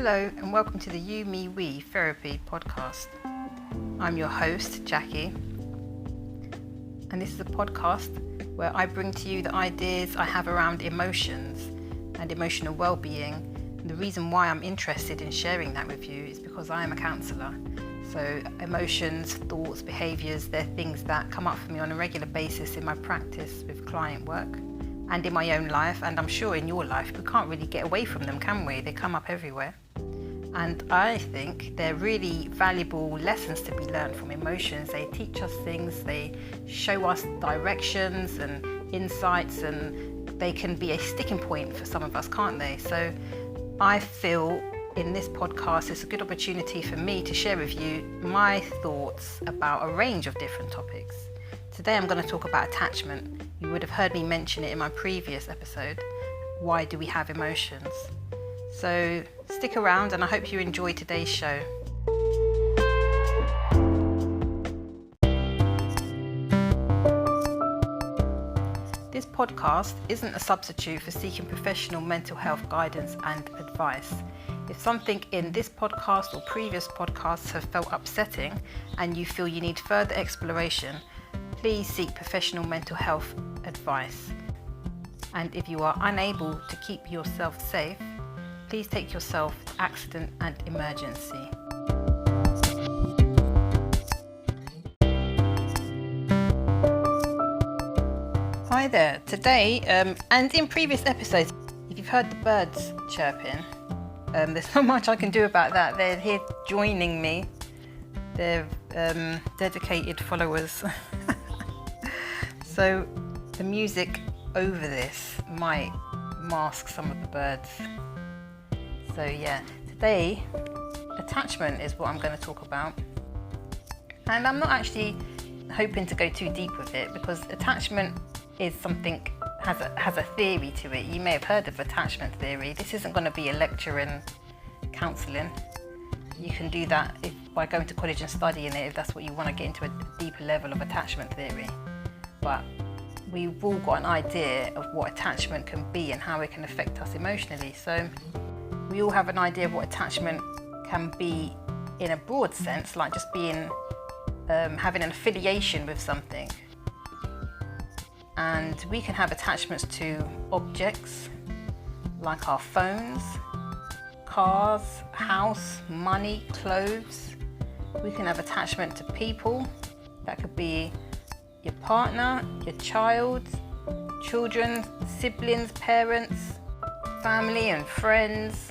Hello and welcome to the You, Me, We Therapy podcast. I'm your host, Jackie, and this is a podcast where I bring to you the ideas I have around emotions and emotional well-being. And the reason why I'm interested in sharing that with you is because I am a counsellor. So emotions, thoughts, behaviours, they're things that come up for me on a regular basis in my practice with client work and in my own life, and I'm sure in your life. We can't really get away from them, can we? They come up everywhere. And I think they're really valuable lessons to be learned from emotions. They teach us things, they show us directions and insights, and they can be a sticking point for some of us, can't they? So I feel in this podcast it's a good opportunity for me to share with you my thoughts about a range of different topics. Today I'm going to talk about attachment. You would have heard me mention it in my previous episode. Why do we have emotions? So stick around and I hope you enjoy today's show. This podcast isn't a substitute for seeking professional mental health guidance and advice. If something in this podcast or previous podcasts have felt upsetting and you feel you need further exploration, please seek professional mental health advice. And if you are unable to keep yourself safe, please take yourself to accident and emergency. Hi there. Today, and in previous episodes, if you've heard the birds chirping, there's not much I can do about that. They're here joining me. They're dedicated followers. So the music over this might mask some of the birds. So yeah, today attachment is what I'm going to talk about, and I'm not actually hoping to go too deep with it because attachment is something has a theory to it. You may have heard of attachment theory. This isn't going to be a lecture in counselling. You can do that by going to college and studying it if that's what you want to get into a deeper level of attachment theory. But we've all got an idea of what attachment can be and how it can affect us emotionally. So we all have an idea of what attachment can be in a broad sense, like just being having an affiliation with something. And we can have attachments to objects like our phones, cars, house, money, clothes. We can have attachment to people. That could be your partner, your child, children, siblings, parents, family and friends.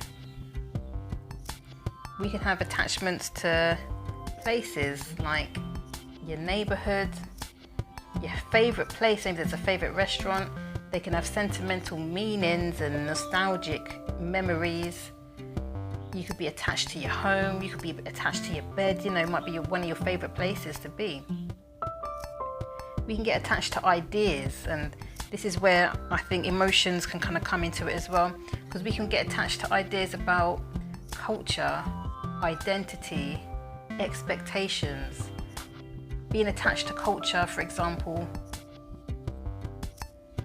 We can have attachments to places like your neighborhood, your favorite place. Maybe there's a favorite restaurant. They can have sentimental meanings and nostalgic memories. You could be attached to your home. You could be attached to your bed. It might be one of your favorite places to be. We can get attached to ideas, and this is where I think emotions can kind of come into it as well, because we can get attached to ideas about culture, identity, expectations. Being attached to culture, for example,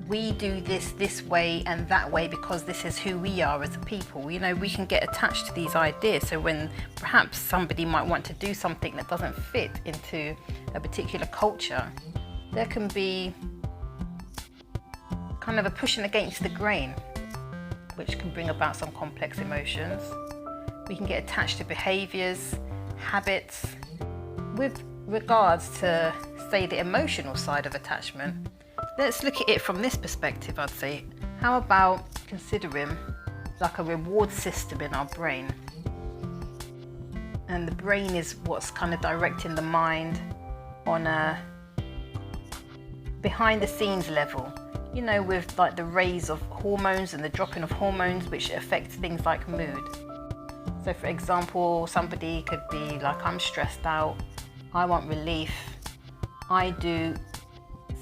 we do this way and that way because this is who we are as a people. We can get attached to these ideas. So when perhaps somebody might want to do something that doesn't fit into a particular culture, there can be kind of a pushing against the grain, which can bring about some complex emotions. We can get attached to behaviours, habits. With regards to, say, the emotional side of attachment, let's look at it from this perspective, I'd say. How about considering like a reward system in our brain? And the brain is what's kind of directing the mind on a behind the scenes level, with like the raise of hormones and the dropping of hormones, which affects things like mood. So for example, somebody could be like, I'm stressed out, I want relief, I do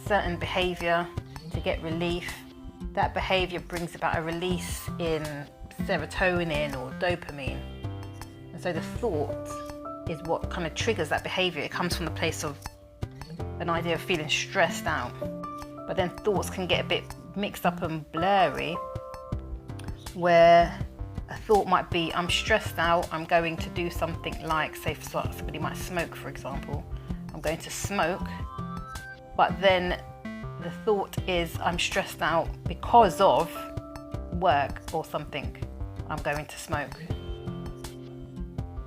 certain behavior to get relief. That behavior brings about a release in serotonin or dopamine. And so the thought is what kind of triggers that behavior. It comes from the place of an idea of feeling stressed out. But then thoughts can get a bit mixed up and blurry, where a thought might be, I'm stressed out, I'm going to do something like, say somebody might smoke, for example. I'm going to smoke, but then the thought is, I'm stressed out because of work or something. I'm going to smoke.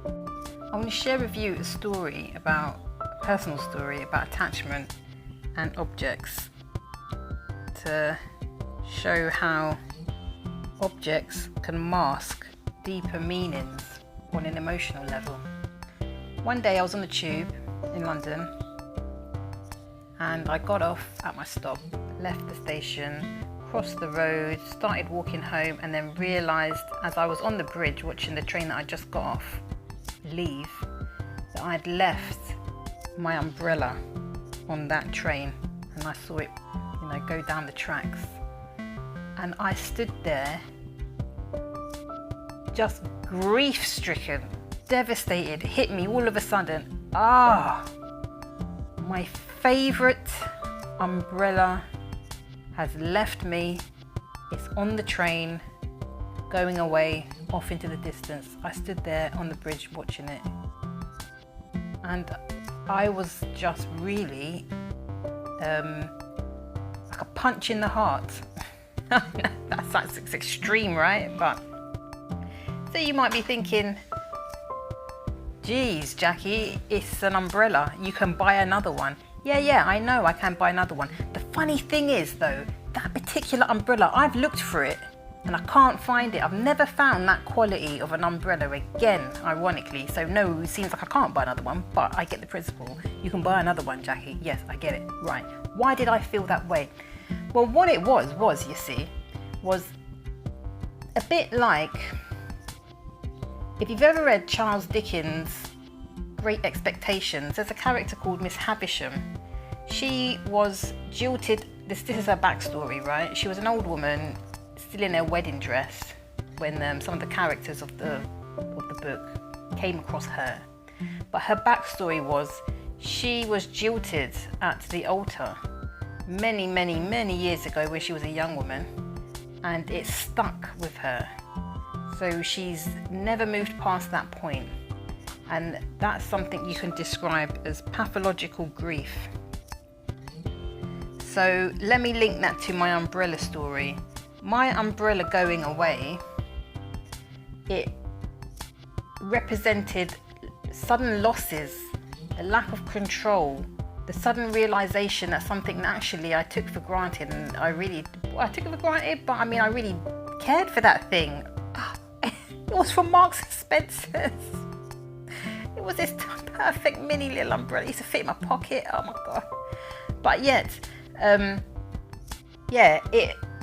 I want to share with you a personal story about attachment and objects, to show how objects can mask deeper meanings on an emotional level. One day I was on the tube in London and I got off at my stop, left the station, crossed the road, started walking home, and then realised as I was on the bridge watching the train that I just got off leave, that I'd left my umbrella on that train, and I saw it, go down the tracks. And I stood there just grief-stricken, devastated. It hit me all of a sudden. My favourite umbrella has left me. It's on the train, going away, off into the distance. I stood there on the bridge watching it. And I was just really like a punch in the heart. That sounds extreme, right? But so you might be thinking, geez, Jackie, it's an umbrella. You can buy another one. Yeah, I know I can buy another one. The funny thing is, though, that particular umbrella, I've looked for it and I can't find it. I've never found that quality of an umbrella again, ironically. So no, it seems like I can't buy another one, but I get the principle. You can buy another one, Jackie. Yes, I get it. Right. Why did I feel that way? Well, what it was, you see, was a bit like, if you've ever read Charles Dickens' Great Expectations, there's a character called Miss Havisham. She was jilted. This is her backstory, right? She was an old woman, still in her wedding dress, when some of the characters of the book came across her. But her backstory was, she was jilted at the altar many years ago when she was a young woman, and it stuck with her. So she's never moved past that point. And that's something you can describe as pathological grief. So let me link that to my umbrella story. My umbrella going away, it represented sudden losses, a lack of control, the sudden realization that something naturally I took for granted, and I took it for granted, but I really cared for that thing. It was from Marks and Spencer's. It was this perfect mini little umbrella. It used to fit in my pocket. Oh my God. But yet,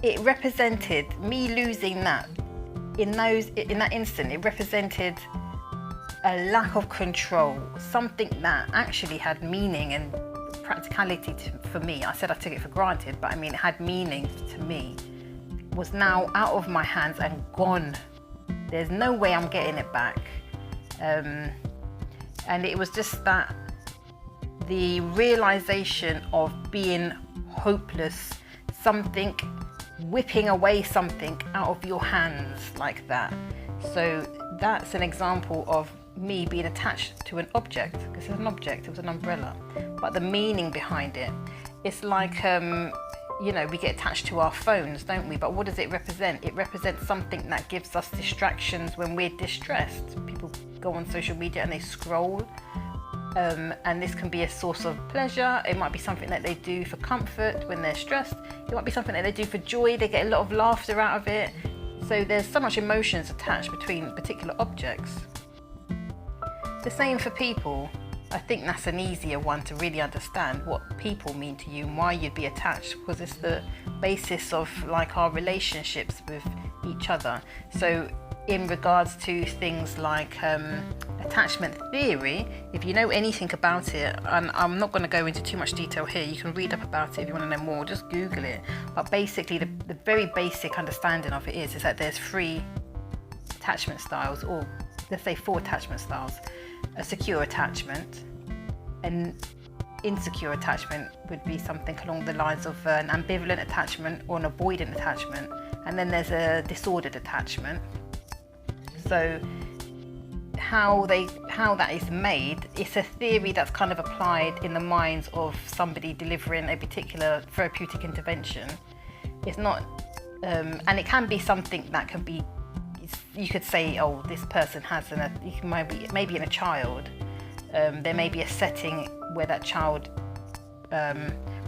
it represented me losing that. In that instant, it represented a lack of control, something that actually had meaning and practicality for me. I said I took it for granted, but it had meaning to me. It was now out of my hands and gone. There's no way I'm getting it back. And it was just that, the realization of being hopeless, something whipping away something out of your hands like that. So that's an example of me being attached to an object, because it's an object, it was an umbrella, but the meaning behind it, it's like we get attached to our phones, don't we? But what does it represent? It represents something that gives us distractions when we're distressed. People go on social media and they scroll, and this can be a source of pleasure. It might be something that they do for comfort when they're stressed. It might be something that they do for joy. They get a lot of laughter out of it. So there's so much emotions attached between particular objects. The same for people. I think that's an easier one to really understand, what people mean to you and why you'd be attached, because it's the basis of our relationships with each other. So in regards to things like attachment theory, if you know anything about it, and I'm not going to go into too much detail here, you can read up about it if you want to know more, just Google it. But basically the very basic understanding of it is that there's 3 attachment styles, or let's say 4 attachment styles. A secure attachment, an insecure attachment would be something along the lines of an ambivalent attachment or an avoidant attachment, and then there's a disordered attachment. So how that is made, it's a theory that's kind of applied in the minds of somebody delivering a particular therapeutic intervention. It's not, and it can be something that can be, you could say, oh, this person has maybe in a child, there may be a setting where that child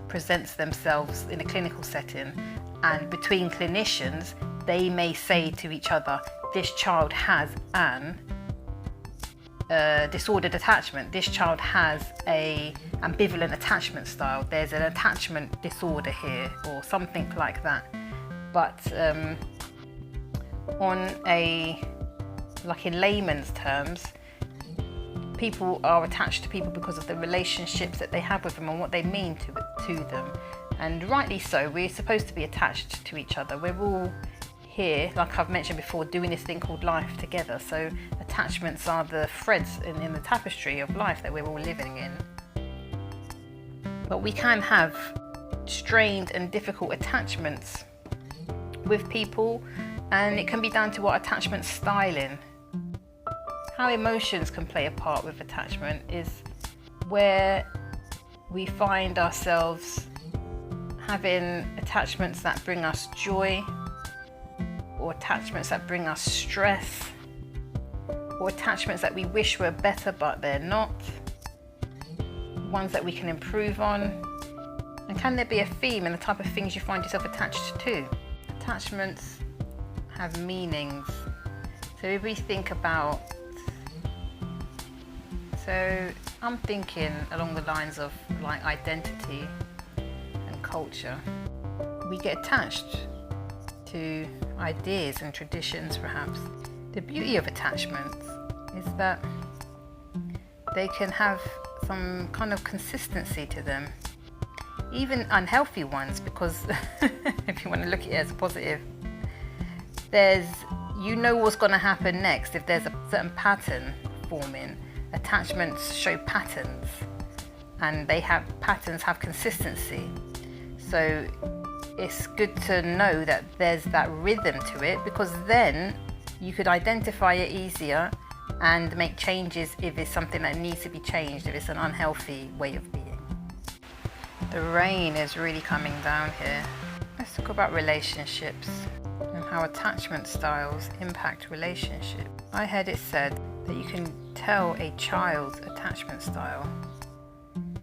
presents themselves in a clinical setting, and between clinicians they may say to each other, this child has an disordered attachment, this child has a ambivalent attachment style, there's an attachment disorder here, or something like that. But in layman's terms, people are attached to people because of the relationships that they have with them and what they mean to them. And rightly so, we're supposed to be attached to each other. We're all here, like I've mentioned before, doing this thing called life together. So attachments are the threads in the tapestry of life that we're all living in. But we can have strained and difficult attachments with people, and it can be down to what attachment styling. How emotions can play a part with attachment is where we find ourselves having attachments that bring us joy, or attachments that bring us stress, or attachments that we wish were better but they're not, ones that we can improve on. And can there be a theme in the type of things you find yourself attached to? Attachments have meanings. So if we think about, so I'm thinking along the lines of like identity and culture. We get attached to ideas and traditions perhaps. The beauty of attachments is that they can have some kind of consistency to them, even unhealthy ones, because if you want to look at it as a positive, what's going to happen next. If there's a certain pattern forming, attachments show patterns, and patterns have consistency. So it's good to know that there's that rhythm to it, because then you could identify it easier and make changes if it's something that needs to be changed, if it's an unhealthy way of being. The rain is really coming down here. Let's talk about relationships and how attachment styles impact relationships. I heard it said that you can tell a child's attachment style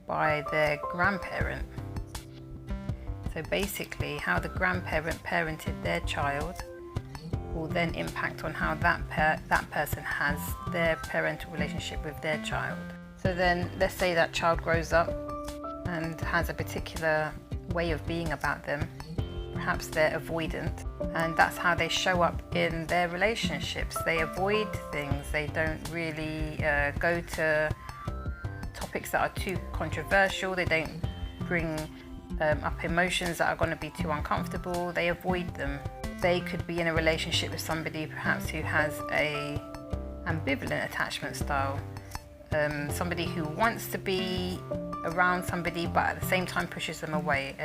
by their grandparent. So basically, how the grandparent parented their child will then impact on how that person has their parental relationship with their child. So then, let's say that child grows up and has a particular way of being about them. Perhaps they're avoidant, and that's how they show up in their relationships. They avoid things. They don't really go to topics that are too controversial. They don't bring up emotions that are going to be too uncomfortable. They avoid them. They could be in a relationship with somebody perhaps who has a ambivalent attachment style. Somebody who wants to be around somebody but at the same time pushes them away.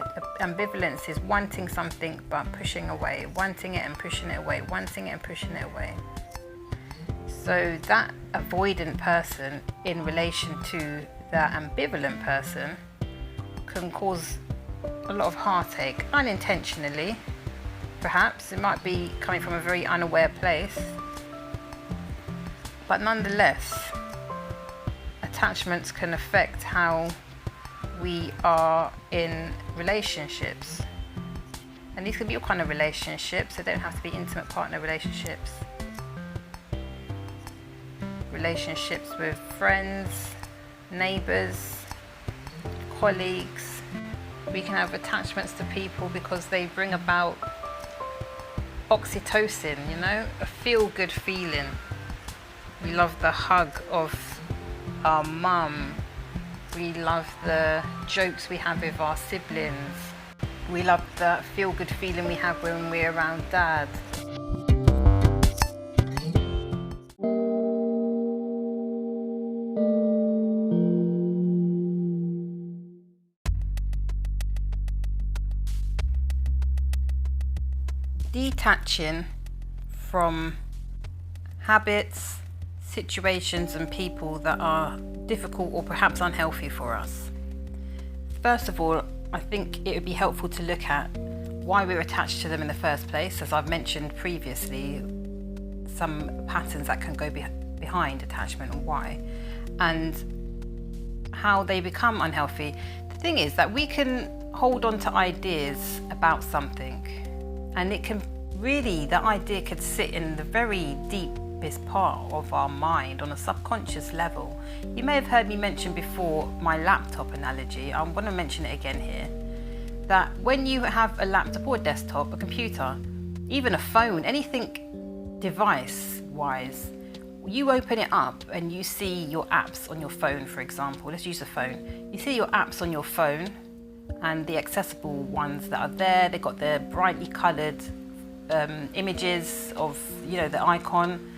Ambivalence is wanting something but pushing away, wanting it and pushing it away, wanting it and pushing it away. So that avoidant person in relation to that ambivalent person can cause a lot of heartache, unintentionally. Perhaps it might be coming from a very unaware place, but nonetheless, attachments can affect how we are in relationships. And these can be all kind of relationships. They don't have to be intimate partner relationships. Relationships with friends, neighbours, colleagues. We can have attachments to people because they bring about oxytocin, a feel-good feeling. We love the hug of our mum. We love the jokes we have with our siblings. We love the feel-good feeling we have when we're around dad. Detaching from habits, situations and people that are difficult or perhaps unhealthy for us. First of all, I think it would be helpful to look at why we're attached to them in the first place. As I've mentioned previously, some patterns that can go behind attachment and why, and how they become unhealthy. The thing is that we can hold on to ideas about something, and it can really, the idea could sit in the very deepest part of our mind on a subconscious level. You may have heard me mention before my laptop analogy. I'm going to mention it again here. That when you have a laptop or a desktop, a computer, even a phone, anything device-wise, you open it up and you see your apps on your phone, for example. Let's use a phone. You see your apps on your phone and the accessible ones that are there. They've got their brightly coloured images of, the icon,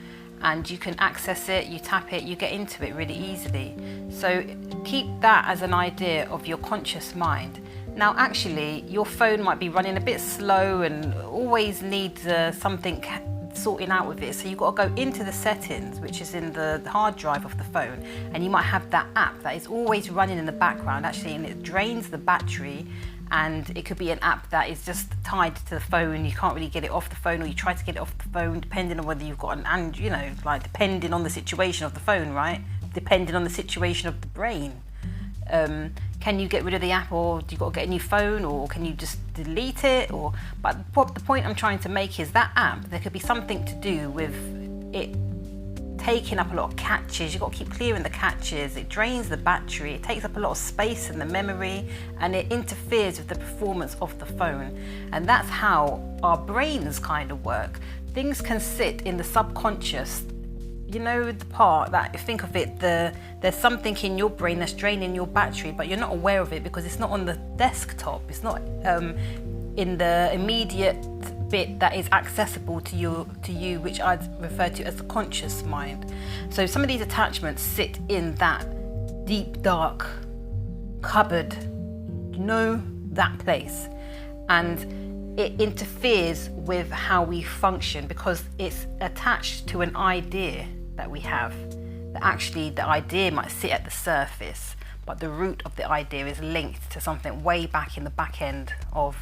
and you can access it, you tap it, you get into it really easily. So keep that as an idea of your conscious mind. Now, actually, your phone might be running a bit slow and always needs something sorting out with it. So you've got to go into the settings, which is in the hard drive of the phone, and you might have that app that is always running in the background, actually, and it drains the battery. And it could be an app that is just tied to the phone. You can't really get it off the phone, or you try to get it off the phone, depending on whether you've got depending on the situation of the phone, right? Depending on the situation of the brain. Can you get rid of the app, or do you got to get a new phone, or can you just delete it? But the point I'm trying to make is that app, there could be something to do with it taking up a lot of caches. You've got to keep clearing the caches. It drains the battery, it takes up a lot of space in the memory, and it interferes with the performance of the phone. And that's how our brains kind of work. Things can sit in the subconscious, the part that, if you think of it, there's something in your brain that's draining your battery, but you're not aware of it because it's not on the desktop. It's not in the immediate bit that is accessible to you, which I'd refer to as the conscious mind. So some of these attachments sit in that deep, dark cupboard, that place, and it interferes with how we function because it's attached to an idea that we have. That actually the idea might sit at the surface, but the root of the idea is linked to something way back in the back end of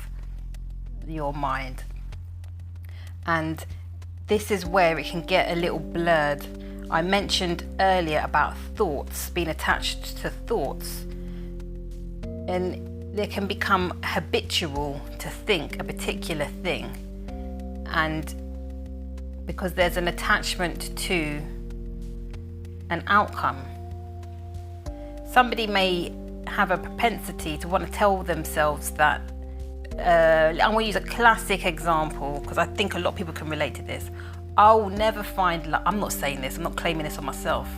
your mind. And this is where it can get a little blurred. I mentioned earlier about thoughts, being attached to thoughts, and they can become habitual to think a particular thing, and because there's an attachment to an outcome. Somebody may have a propensity to want to tell themselves that I'm going to use a classic example because I think a lot of people can relate to this. I'll never find love. I'm not saying this, I'm not claiming this on myself.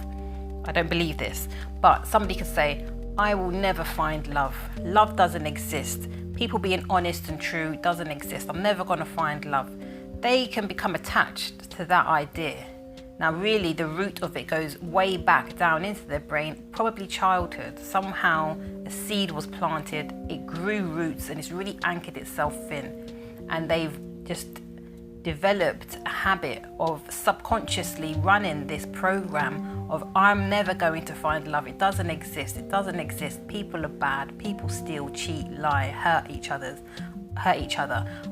I don't believe this. But somebody could say, I will never find love. Love doesn't exist. People being honest and true doesn't exist. I'm never going to find love. They can become attached to that idea. Now, really, the root of it goes way back down into their brain, probably childhood. Somehow a seed was planted, it grew roots, and it's really anchored itself in. And they've just developed a habit of subconsciously running this program of, I'm never going to find love. It doesn't exist. It doesn't exist. People are bad. People steal, cheat, lie, hurt each other.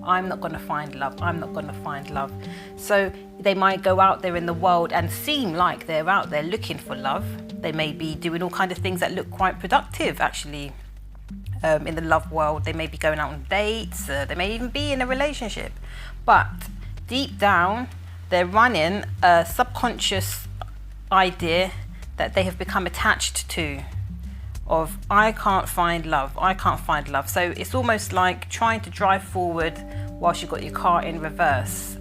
I'm not going to find love. I'm not going to find love. So they might go out there in the world and seem like they're out there looking for love. They may be doing all kinds of things that look quite productive, actually, in the love world. They may be going out on dates. They may even be in a relationship. But deep down, they're running a subconscious idea that they have become attached to, of I can't find love. So it's almost like trying to drive forward whilst you've got your car in reverse.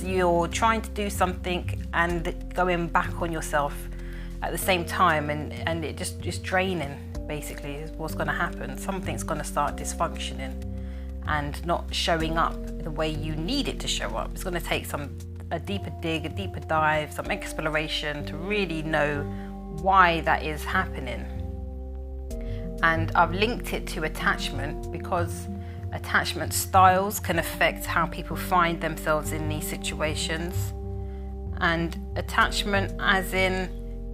You're trying to do something and going back on yourself at the same time, and it just draining, basically, is what's going to happen. Something's going to start dysfunctioning and not showing up the way you need it to show up. It's going to take a deeper dig, a deeper dive, some exploration to really know why that is happening. And I've linked it to attachment because attachment styles can affect how people find themselves in these situations. And attachment as in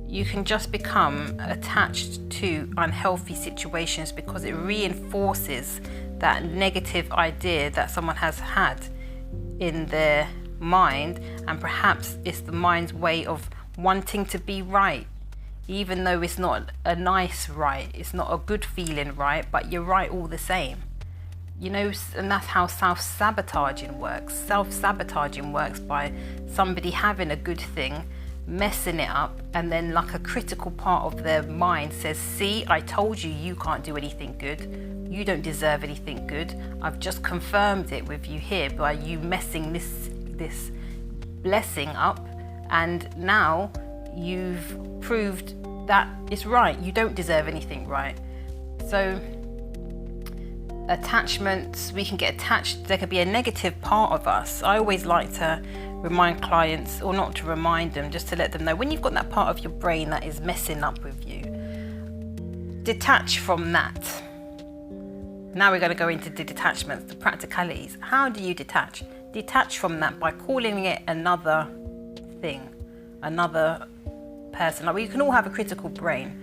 you can just become attached to unhealthy situations because it reinforces that negative idea that someone has had in their mind, and perhaps it's the mind's way of wanting to be right, even though it's not a nice right, it's not a good feeling right, but you're right all the same. And that's how self-sabotaging works. Self-sabotaging works by somebody having a good thing, messing it up, and then like a critical part of their mind says, see, I told you you can't do anything good. You don't deserve anything good. I've just confirmed it with you here by you messing this blessing up, and now you've proved that it's right. You don't deserve anything right. So attachments, we can get attached. There could be a negative part of us. I always like to remind clients, or not to remind them, just to let them know, when you've got that part of your brain that is messing up with you, detach from that. Now we're going to go into the detachments, the practicalities. How do you detach? Detach from that by calling it another thing, another person. Like, you can all have a critical brain.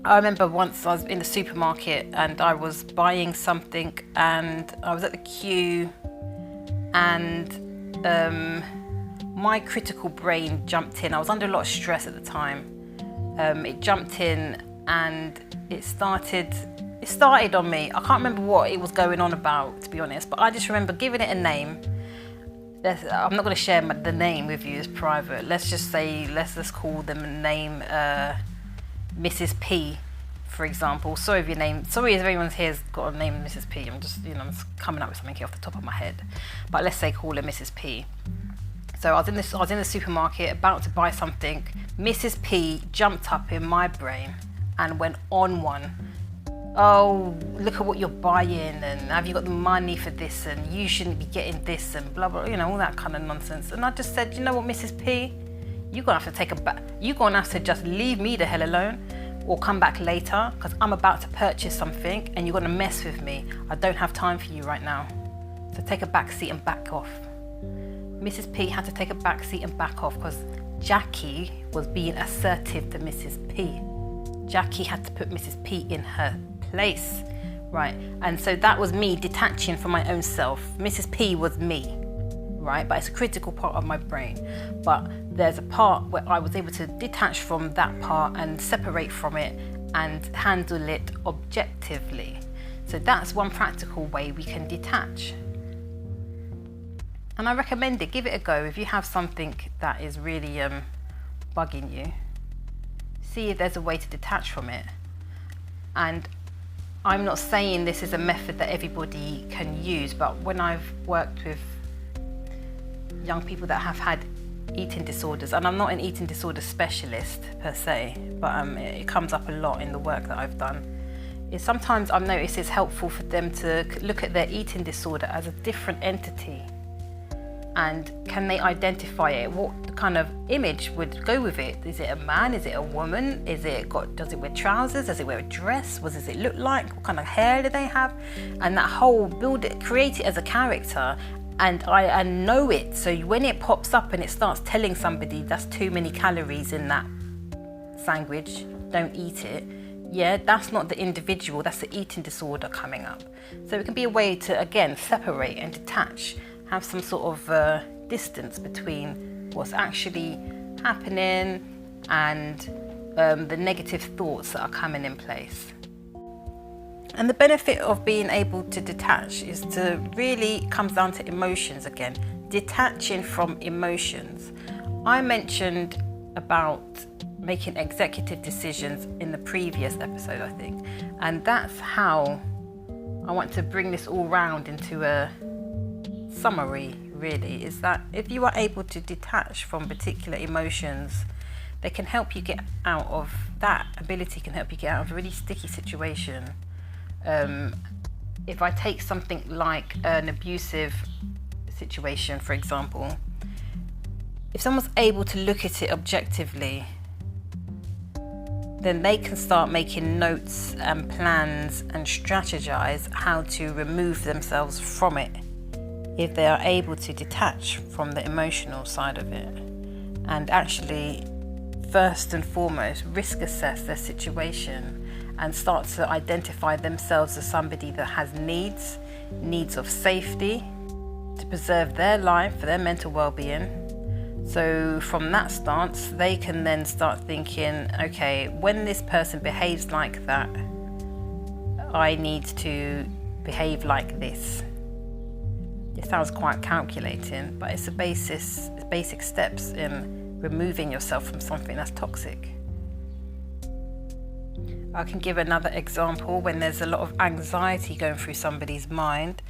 I remember once I was in the supermarket and I was buying something, and I was at the queue, and my critical brain jumped in. I was under a lot of stress at the time. It jumped in and it started on me. I can't remember what it was going on about, to be honest, but I just remember giving it a name. I'm not going to share the name with you, it's private. Let's just call them a name, Mrs. P, for example. Sorry if everyone here's got a name Mrs. P. I'm just coming up with something here off the top of my head. But let's say call her Mrs. P. So I was in the supermarket about to buy something. Mrs. P jumped up in my brain and went on one. Oh, look at what you're buying, and have you got the money for this, and you shouldn't be getting this, and blah blah, all that kind of nonsense. And I just said, you know what, Mrs. P, you're gonna have to just leave me the hell alone, or come back later, because I'm about to purchase something and you're gonna mess with me. I don't have time for you right now. So take a back seat and back off. Mrs. P had to take a back seat and back off because Jackie was being assertive to Mrs. P. Jackie had to put Mrs. P in her place, right? And so that was me detaching from my own self. Mrs. P was me, right? But it's a critical part of my brain. But there's a part where I was able to detach from that part and separate from it and handle it objectively. So that's one practical way we can detach. And I recommend it. Give it a go. If you have something that is really bugging you, see if there's a way to detach from it. And I'm not saying this is a method that everybody can use, but when I've worked with young people that have had eating disorders, and I'm not an eating disorder specialist per se, but it comes up a lot in the work that I've done, is sometimes I've noticed it's helpful for them to look at their eating disorder as a different entity. And can they identify it? What kind of image would go with it? Is it a man? Is it a woman? Does it wear trousers? Does it wear a dress? What does it look like? What kind of hair do they have? And that whole create it as a character, and I know it. So when it pops up and it starts telling somebody that's too many calories in that sandwich, don't eat it. Yeah, that's not the individual, that's the eating disorder coming up. So it can be a way to, again, separate and detach, have some sort of distance between what's actually happening and the negative thoughts that are coming in place. And the benefit of being able to detach is to really comes down to emotions again, detaching from emotions. I mentioned about making executive decisions in the previous episode, I think, and that's how I want to bring this all round into a summary, really, is that if you are able to detach from particular emotions, they can help you get out of that ability, can help you get out of a really sticky situation. If I take something like an abusive situation, for example, if someone's able to look at it objectively, then they can start making notes and plans and strategize how to remove themselves from it. if they are able to detach from the emotional side of it and actually, first and foremost, risk assess their situation and start to identify themselves as somebody that has needs of safety to preserve their life, for their mental well-being. So from that stance, they can then start thinking, okay, when this person behaves like that, I need to behave like this. It sounds quite calculating, but it's basic steps in removing yourself from something that's toxic. I can give another example when there's a lot of anxiety going through somebody's mind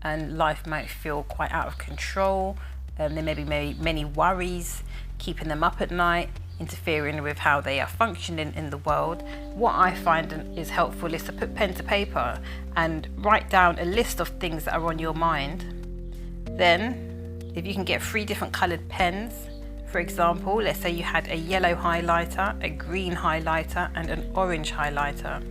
and life might feel quite out of control. There may be many worries keeping them up at night, interfering with how they are functioning in the world. What I find is helpful is to put pen to paper and write down a list of things that are on your mind. Then, if you can get 3 different coloured pens, for example, let's say you had a yellow highlighter, a green highlighter and an orange highlighter.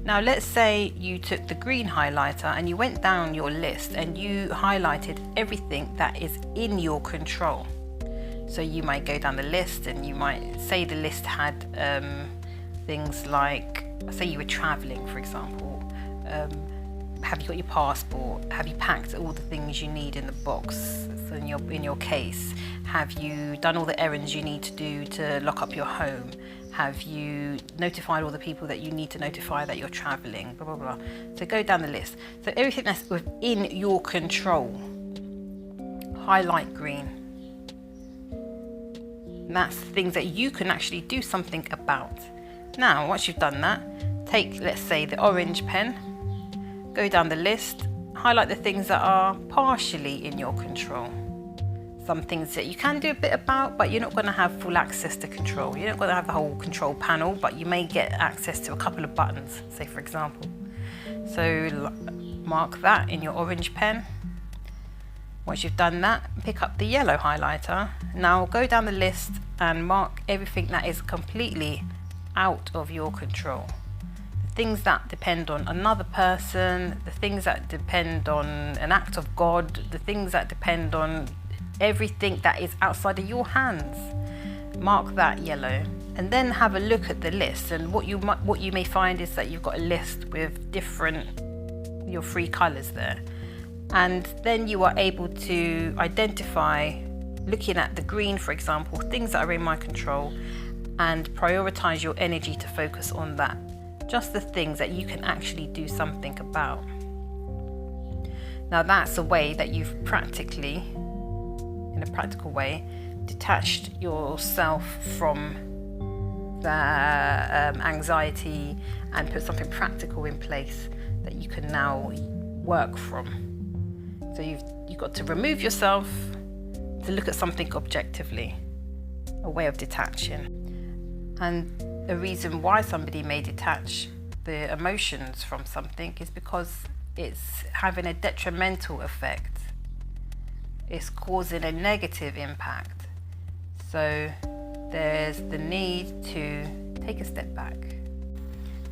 Now let's say you took the green highlighter and you went down your list and you highlighted everything that is in your control. So you might go down the list and you might say the list had things like, say you were travelling, for example. Have you got your passport? Have you packed all the things you need in the box? So in your case, have you done all the errands you need to do to lock up your home? Have you notified all the people that you need to notify that you're travelling? Blah, blah, blah. So go down the list. So everything that's within your control, highlight green. And that's things that you can actually do something about. Now, once you've done that, take, let's say, the orange pen, go down the list, highlight the things that are partially in your control. Some things that you can do a bit about, but you're not going to have full access to control. You're not going to have the whole control panel, but you may get access to a couple of buttons, say for example. So mark that in your orange pen. Once you've done that, pick up the yellow highlighter. Now go down the list and mark everything that is completely out of your control. The things that depend on another person, the things that depend on an act of God, the things that depend on everything that is outside of your hands. Mark that yellow and then have a look at the list, and what you may find is that you've got a list with your 3 colours there, and then you are able to identify, looking at the green for example, things that are in my control, and prioritise your energy to focus on that, just the things that you can actually do something about. Now that's a way that you've practically, in a practical way, detached yourself from the anxiety and put something practical in place that you can now work from. So you've got to remove yourself to look at something objectively, a way of detaching. And the reason why somebody may detach the emotions from something is because it's having a detrimental effect. It's causing a negative impact. So there's the need to take a step back.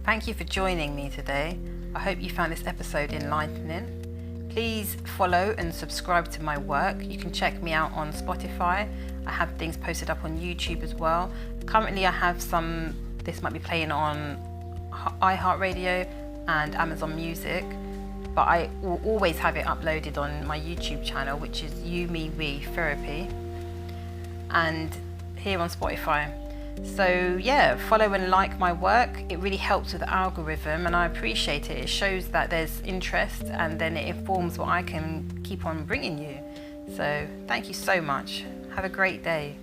Thank you for joining me today. I hope you found this episode enlightening. Please follow and subscribe to my work. You can check me out on Spotify. I have things posted up on YouTube as well. Currently I have this might be playing on iHeartRadio and Amazon Music, but I will always have it uploaded on my YouTube channel, which is You, Me, We Therapy, and here on Spotify. So yeah, follow and like my work. It really helps with the algorithm and I appreciate it. It shows that there's interest and then it informs what I can keep on bringing you. So thank you so much. Have a great day.